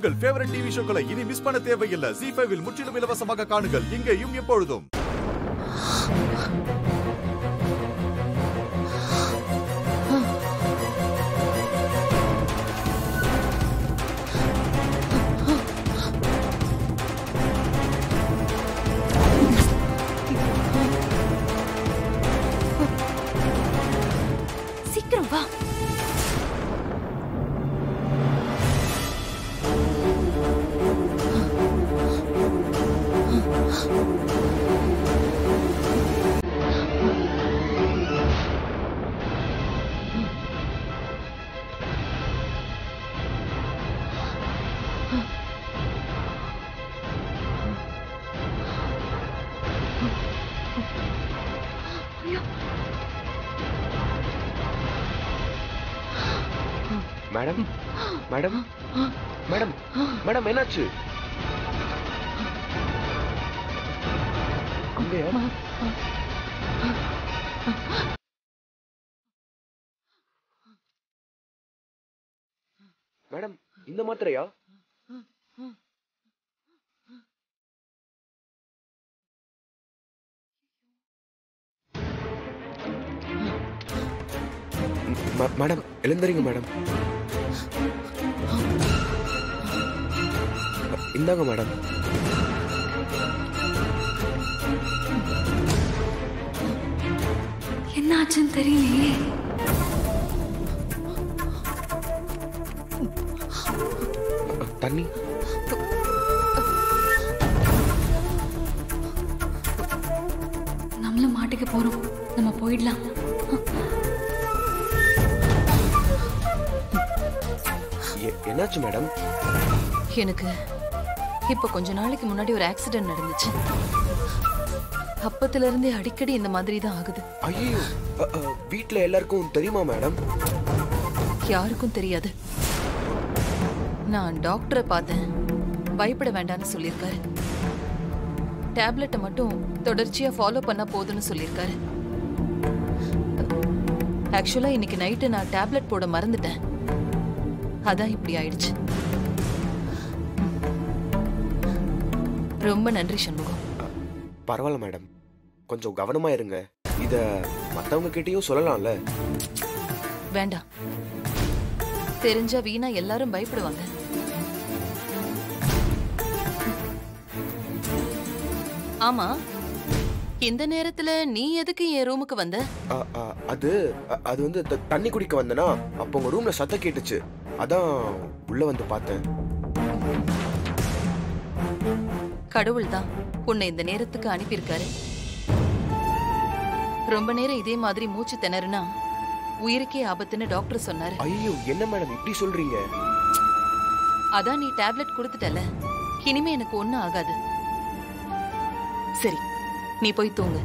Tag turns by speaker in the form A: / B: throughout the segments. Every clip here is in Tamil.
A: உங்கள் ஃபேவரட் டிவி ஷோக்களை இனி மிஸ் பண்ண தேவையில்லை. ZEE5 இல் முற்றிலும் இலவசமாக காணுங்கள். இங்கேயும் எப்பொழுதும்.
B: சீக்கிரம் வா.
C: மேடம் மேடம் மேடம் மேடம் என்னாச்சு? மேடம் இந்த மாத்திரையா? மேடம் எழுந்தறீங்க மேடம். இந்தாங்க மேடம்.
B: என்ன ஆச்சுன்னு தெரியலையே.
C: தண்ணி.
B: நம்மளும் மாட்டுக்கு போறோம். நம்ம போயிடலாம்.
C: என்னாச்சு மேடம்?
D: எனக்கு இப்ப கொஞ்ச நாளைக்கு முன்னாடி ஒரு ஆக்சிடென்ட் நடந்துச்சு. அப்பத்துல இருந்தே அடிக்கடி இந்த மாதிரி தான் ஆகுது.
C: ஐயோ, வீட்ல எல்லாருக்கும் தெரியுமா மேடம்?
D: யாருக்கும் தெரியாது. நான் டாக்டரை பார்த்தேன். பயப்பட வேண்டாம்னு சொல்லியிருக்காரு. டேப்லெட்டை மட்டும் தொடர்ச்சியா ஃபாலோ பண்ண போதுன்னு சொல்லியிருக்காரு. ஆக்சுவலா இன்னைக்கு நைட்டு நான் டேப்லெட் போட மறந்துட்டேன். அதான் இப்படி ஆயிடுச்சு. ரொம்ப நன்றி சண்முகம்.
C: பரவாயில்ல மேடம், கொஞ்சம் கவனமா இருங்க. இத மத்தவங்க கிட்டயும் சொல்லலாம்ல.
D: வேண்டாம், தெரிஞ்சா வீணா எல்லாரும் பயப்படுவாங்க. ஆமா, இந்த நேரத்துல நீ எதுக்கு என் ரூமுக்கு வந்த?
C: அது வந்து தண்ணி குடிக்க வந்தனா, அப்ப உங்க ரூம்ல சத்தம் கேட்டுச்சு. அதான் உள்ள வந்து பார்த்தேன்.
D: கடவுள் தான் உன்னை இந்த நேரத்துக்கு அனுப்பியிருக்காரு. ரொம்ப நேரம் இதே மாதிரி மூச்சு திணறுனா உயிருக்கே ஆபத்துன்னு டாக்டர் சொன்னாரு.
C: ஐயோ, என்ன மேடம் இப்படி சொல்றீங்க?
D: அதான் நீ டேப்லெட் கொடுத்துட்டல, இனிமே எனக்கு ஒண்ணும் ஆகாது. சரி, நீ போய் தூங்கு.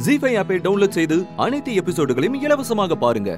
E: ZEE5 ஆப்பை டவுன்லோட் செய்து அனைத்து எபிசோடுகளையும் இலவசமாக பாருங்க.